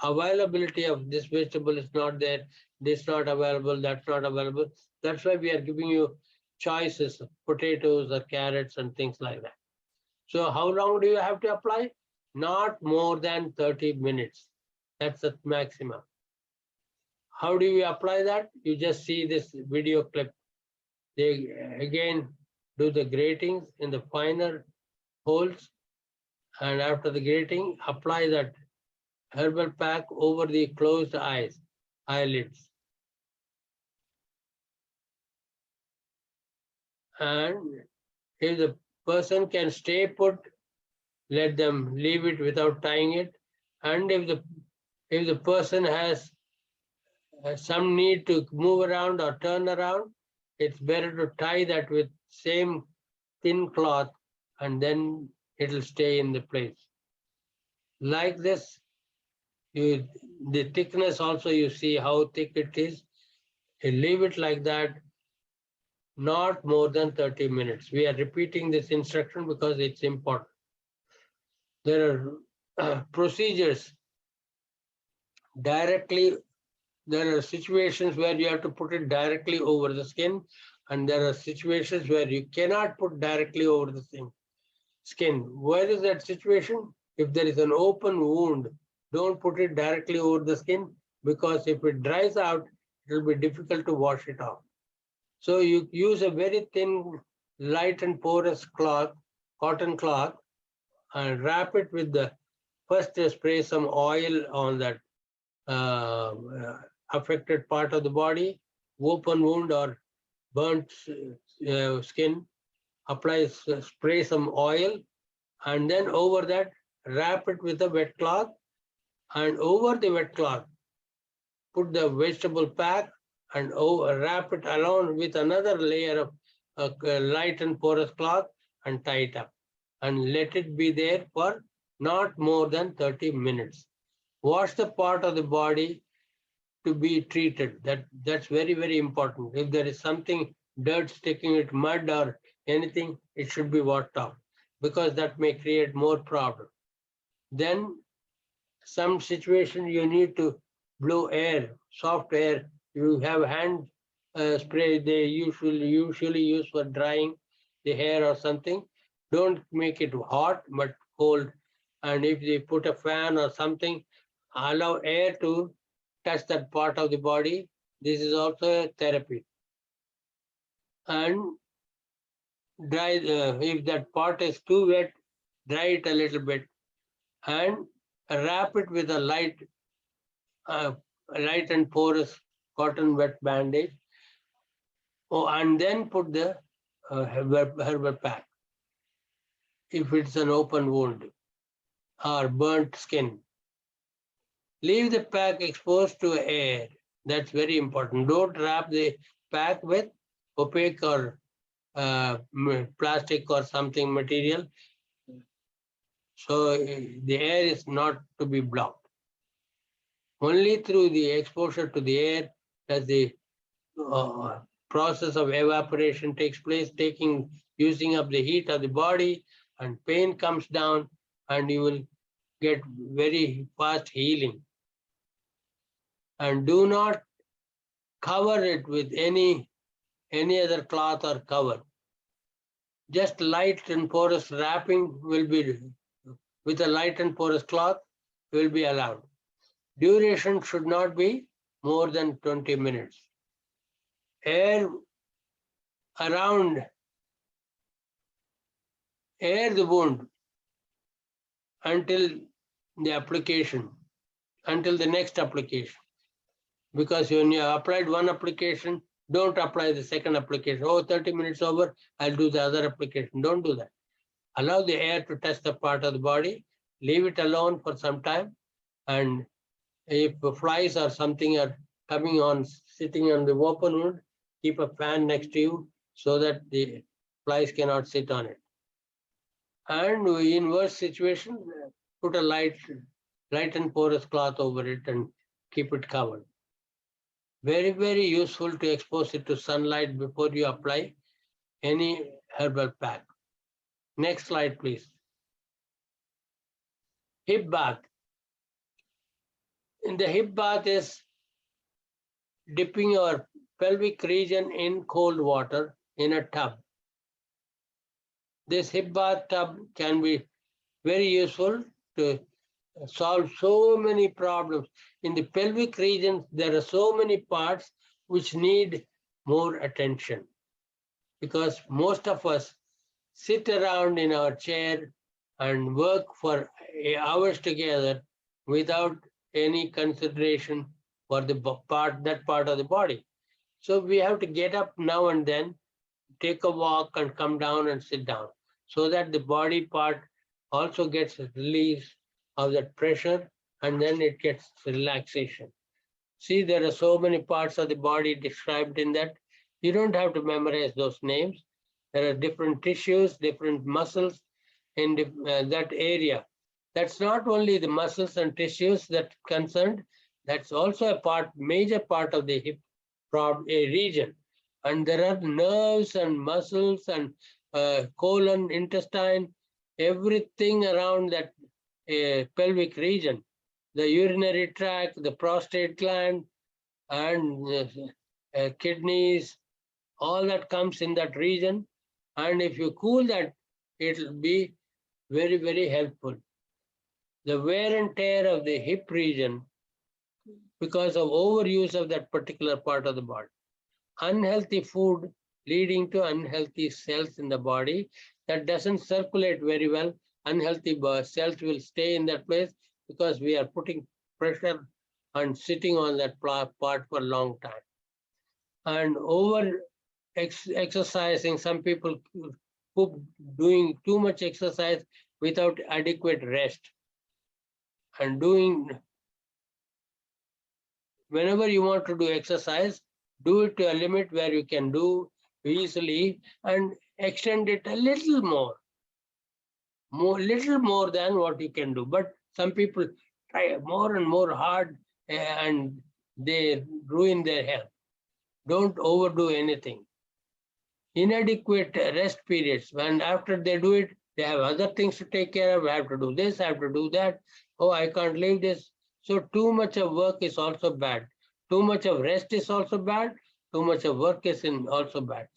availability of this vegetable is not there, this not available, that's not available. That's why we are giving you choices of potatoes or carrots and things like that. So how long do you have to apply? Not more than 30 minutes. That's the maximum. How do you apply that? You just see this video clip. They again do the gratings in the finer holes, and after the grating, apply that herbal pack over the closed eyelids. And if the person can stay put, let them leave it without tying it. And if the person has some need to move around or turn around, it's better to tie that with same thin cloth, and then it'll stay in the place. Like this, the thickness also, you see how thick it is. You leave it like that, not more than 30 minutes. We are repeating this instruction because it's important. There are procedures directly. There are situations where you have to put it directly over the skin, and there are situations where you cannot put directly over the skin. Where is that situation? If there is an open wound, don't put it directly over the skin, because if it dries out, it will be difficult to wash it off. So you use a very thin, light and porous cloth, cotton cloth, and wrap it with the, first spray some oil on that affected part of the body, open wound or burnt skin, spray some oil, and then over that, wrap it with a wet cloth, and over the wet cloth, put the vegetable pack and wrap it along with another layer of light and porous cloth and tie it up. And let it be there for not more than 30 minutes. Wash the part of the body to be treated. That's very, very important. If there is something, dirt sticking it, mud or anything, it should be washed off, because that may create more problem. Then some situation you need to blow air, soft air. You have hand spray they usually use for drying the hair or something. Don't make it hot, but cold. And if they put a fan or something, allow air to touch that part of the body. This is also a therapy. And dry, if that part is too wet, dry it a little bit and wrap it with a light and porous cotton wet bandage. Oh, and then put the herbal pack if it's an open wound or burnt skin. Leave the pack exposed to air. That's very important. Don't wrap the pack with opaque or plastic or something material. So the air is not to be blocked. Only through the exposure to the air does the process of evaporation takes place, using up the heat of the body, and pain comes down, and you will get very fast healing. And do not cover it with any other cloth or cover. Just light and porous wrapping will be, with a light and porous cloth, will be allowed. Duration should not be more than 20 minutes. Air the wound until the next application. Because when you applied one application, don't apply the second application. 30 minutes over, I'll do the other application. Don't do that. Allow the air to touch the part of the body, leave it alone for some time, and if flies or something are coming on sitting on the open wood, keep a fan next to you so that the flies cannot sit on it. And in worst situation, put a light and porous cloth over it and keep it covered. Very, very useful to expose it to sunlight before you apply any herbal pack. Next slide, please. Hip bath. In the hip bath is dipping your pelvic region in cold water in a tub. This hip bath tub can be very useful to solve so many problems. In the pelvic region, there are so many parts which need more attention, because most of us sit around in our chair and work for hours together without any consideration for that part of the body. So we have to get up now and then, take a walk and come down and sit down, so that the body part also gets release of that pressure, and then it gets relaxation. See, there are so many parts of the body described in that. You don't have to memorize those names. There are different tissues, different muscles in that area. That's not only the muscles and tissues that concerned, that's also a major part of the hip region. And there are nerves and muscles and colon, intestine, everything around that pelvic region. The urinary tract, the prostate gland, and kidneys, all that comes in that region. And if you cool that, it will be very, very helpful. The wear and tear of the hip region because of overuse of that particular part of the body. Unhealthy food leading to unhealthy cells in the body that doesn't circulate very well. Unhealthy cells will stay in that place because we are putting pressure and sitting on that part for a long time. And over exercising, some people doing too much exercise without adequate rest. And whenever you want to do exercise, do it to a limit where you can do easily, and extend it a little more than what you can do. But some people try more and more hard, and they ruin their health. Don't overdo anything. Inadequate rest periods, when after they do it, they have other things to take care of. I have to do this, I have to do that. Oh, I can't leave this. So too much of work is also bad. Too much of rest is also bad. Too much of work is also bad.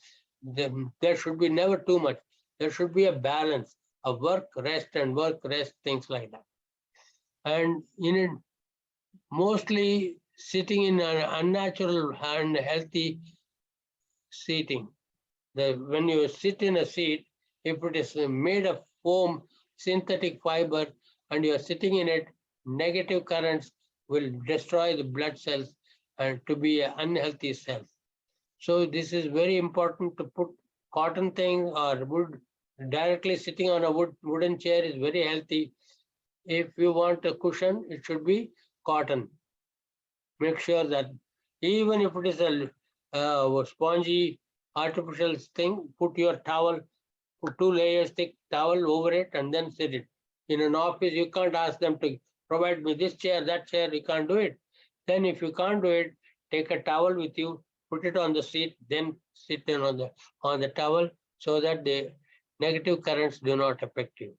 There should be never too much. There should be a balance of work, rest, and work, rest, things like that. And mostly sitting in an unnatural and healthy seating. When you sit in a seat, if it is made of foam, synthetic fiber, and you are sitting in it, negative currents will destroy the blood cells and to be an unhealthy cell. So this is very important to put cotton thing or wood. Directly sitting on a wooden chair is very healthy. If you want a cushion, it should be cotton. Make sure that even if it is a spongy artificial thing, put your towel, put 2 layers thick towel over it, and then sit it. In an office, you can't ask them to provide me this chair, that chair, you can't do it. Then if you can't do it, take a towel with you, put it on the seat, then sit in on the towel, so that the negative currents do not affect you.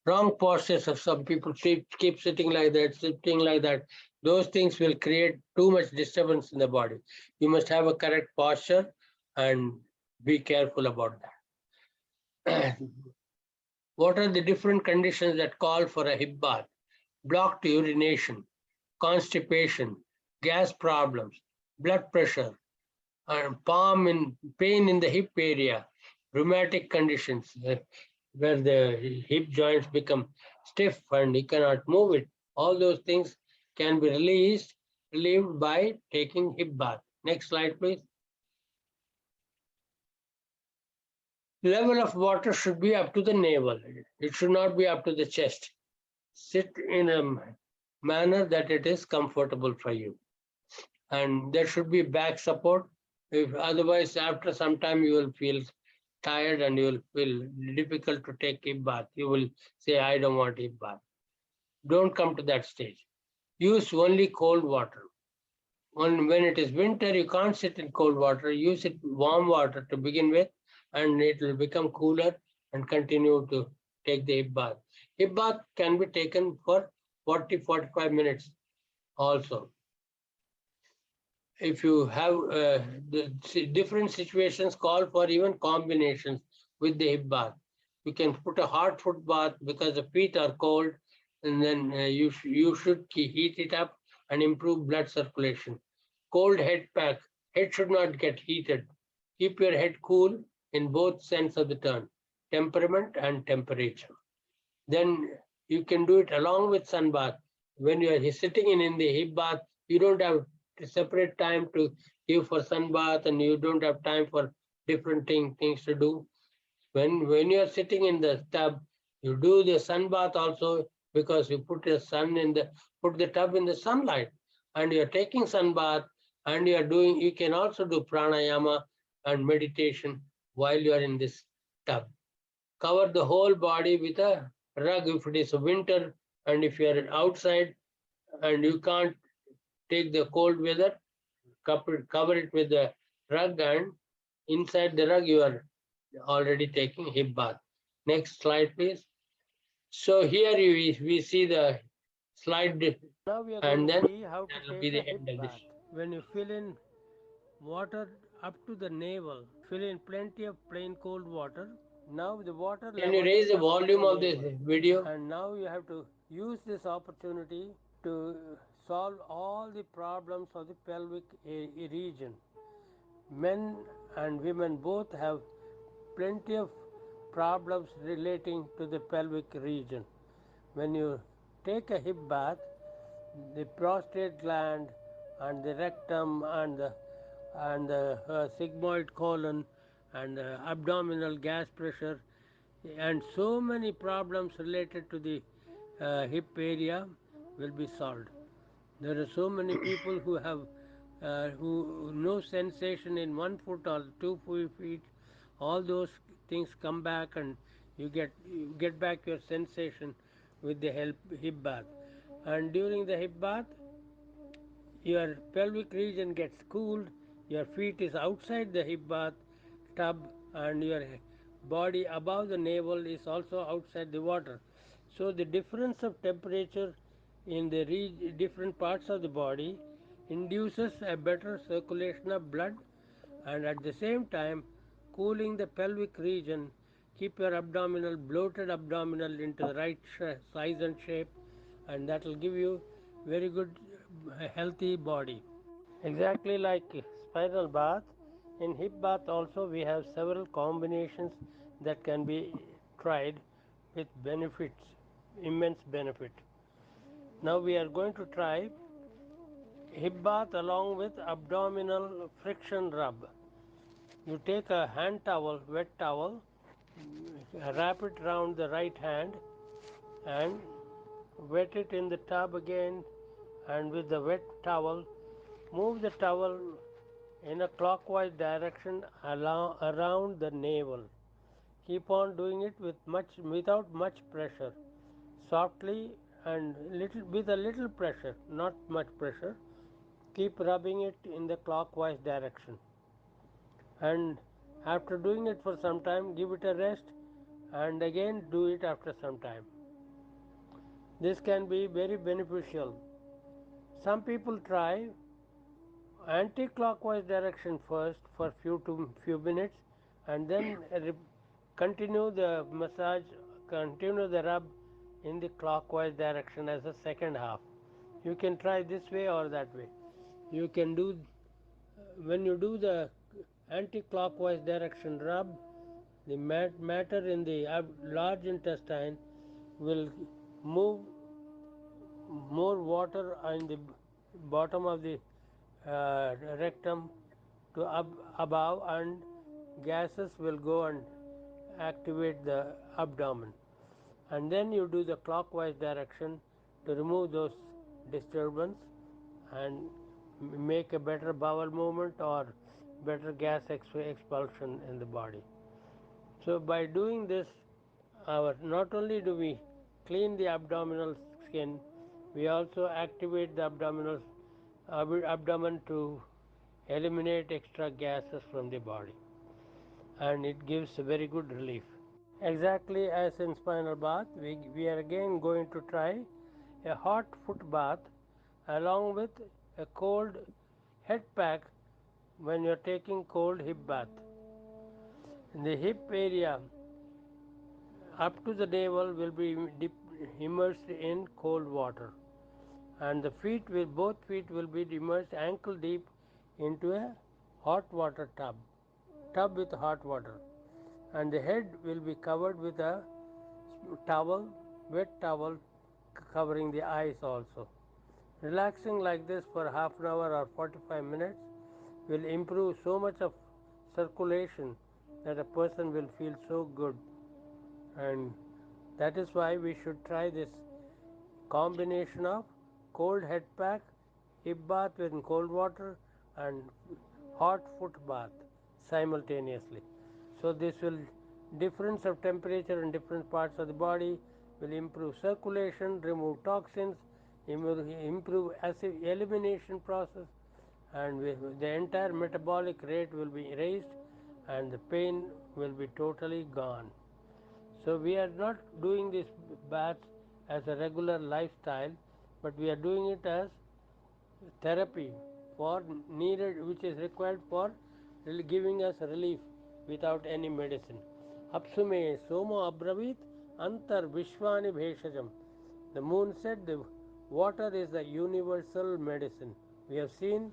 Wrong postures of some people keep sitting like that. Those things will create too much disturbance in the body. You must have a correct posture and be careful about that. What are the different conditions that call for a hip bath? Blocked urination, constipation, gas problems, blood pressure, and pain in the hip area, rheumatic conditions where the hip joints become stiff and you cannot move it. All those things can be relieved by taking hip bath. Next slide, please. Level of water should be up to the navel. It should not be up to the chest. Sit in a manner that it is comfortable for you. and there should be back support. If otherwise, after some time, you will feel tired and you will feel difficult to take hip bath. You will say, I don't want hip bath. Don't come to that stage. Use only cold water. When it is winter, you can't sit in cold water. Use it warm water to begin with, and it will become cooler and continue to take the hip bath. Hip bath can be taken for 40-45 minutes also. If you have different situations call for even combinations with the hip bath. You can put a hot foot bath because the feet are cold, and then you should heat it up and improve blood circulation. Cold head pack. Head should not get heated. Keep your head cool in both sense of the term, temperament and temperature. Then you can do it along with sun bath. When you are sitting in the hip bath, you don't have a separate time to give for sun bath, and you don't have time for different things to do. When you are sitting in the tub, you do the sun bath also, because you put the tub in the sunlight, and you are taking sun bath, and you can also do pranayama and meditation while you are in this tub. Cover the whole body with a rug if it is winter, and if you are outside and you can't take the cold weather, cover it with the rug, and inside the rug you are already taking hip bath. Next slide, please. So here we see the slide, Now we are going and to then see how to that will be take a the hip end of this. bath. When you fill in water up to the navel, fill in plenty of plain cold water. Now the water Can you level raise is the up to volume the of navel. the video? And now you have to use this opportunity to solve all the problems of the pelvic region. Men and women both have plenty of problems relating to the pelvic region. When you take a hip bath, the prostate gland and the rectum and the sigmoid colon and the abdominal gas pressure and so many problems related to the hip area will be solved. There are so many people who have who no sensation in 1 foot or 2 feet. All those things come back, and you get back your sensation with the hip bath. And during the hip bath, your pelvic region gets cooled, your feet is outside the hip bath tub, and your body above the navel is also outside the water. So the difference of temperature in the different parts of the body induces a better circulation of blood, and at the same time cooling the pelvic region. Keep your abdominal bloated abdominal into the right size and shape, and that will give you very good healthy body. Exactly like spiral bath, in hip bath also we have several combinations that can be tried with benefits, immense benefit. Now we are going to try hip bath along with abdominal friction rub. You take a hand towel, wet towel, wrap it around the right hand and wet it in the tub again, and with the wet towel move the towel in a clockwise direction around the navel. Keep on doing it without much pressure, softly and with a little pressure, not much pressure. Keep rubbing it in the clockwise direction, and after doing it for some time, give it a rest, and again do it after some time. This can be very beneficial. Some people try anti-clockwise direction first for few minutes, and then continue the massage, continue the rub in the clockwise direction as a second half. You can try this way or that way. You can do when you do the anti-clockwise direction rub, the matter in the large intestine will move more water in the bottom of the rectum to above, and gases will go and activate the abdomen, and then you do the clockwise direction to remove those disturbance, and make a better bowel movement or better gas expulsion in the body. So by doing this, not only do we clean the abdominal skin, we also activate the abdomen to eliminate extra gases from the body, and it gives a very good relief. Exactly as in spinal bath, we are again going to try a hot foot bath along with a cold head pack when you are taking cold hip bath. In the hip area, up to the navel will be immersed in cold water, and the both feet will be immersed ankle deep into a hot water tub with hot water, and the head will be covered with a wet towel covering the eyes also. Relaxing like this for half an hour or 45 minutes will improve so much of circulation that a person will feel so good, and that is why we should try this combination of cold head pack, hip bath with cold water, and hot foot bath simultaneously. So this will difference of temperature in different parts of the body will improve circulation, remove toxins, improve acid elimination process, and the entire metabolic rate will be raised, and the pain will be totally gone. So we are not doing this bath as a regular lifestyle, but we are doing it as therapy for needed, which is required for giving us relief without any medicine. Apsume somo abravit antar vishvani bheshajam. The moon said the water is the universal medicine. We have seen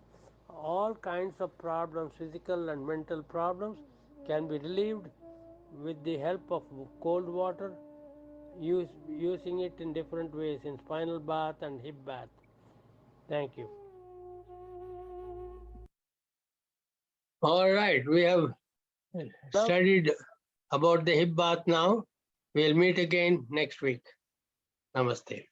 all kinds of problems, physical and mental problems, can be relieved with the help of cold water, using it in different ways in spinal bath and hip bath. Thank you. All right, we have studied about the hip bath now. We'll meet again next week. Namaste.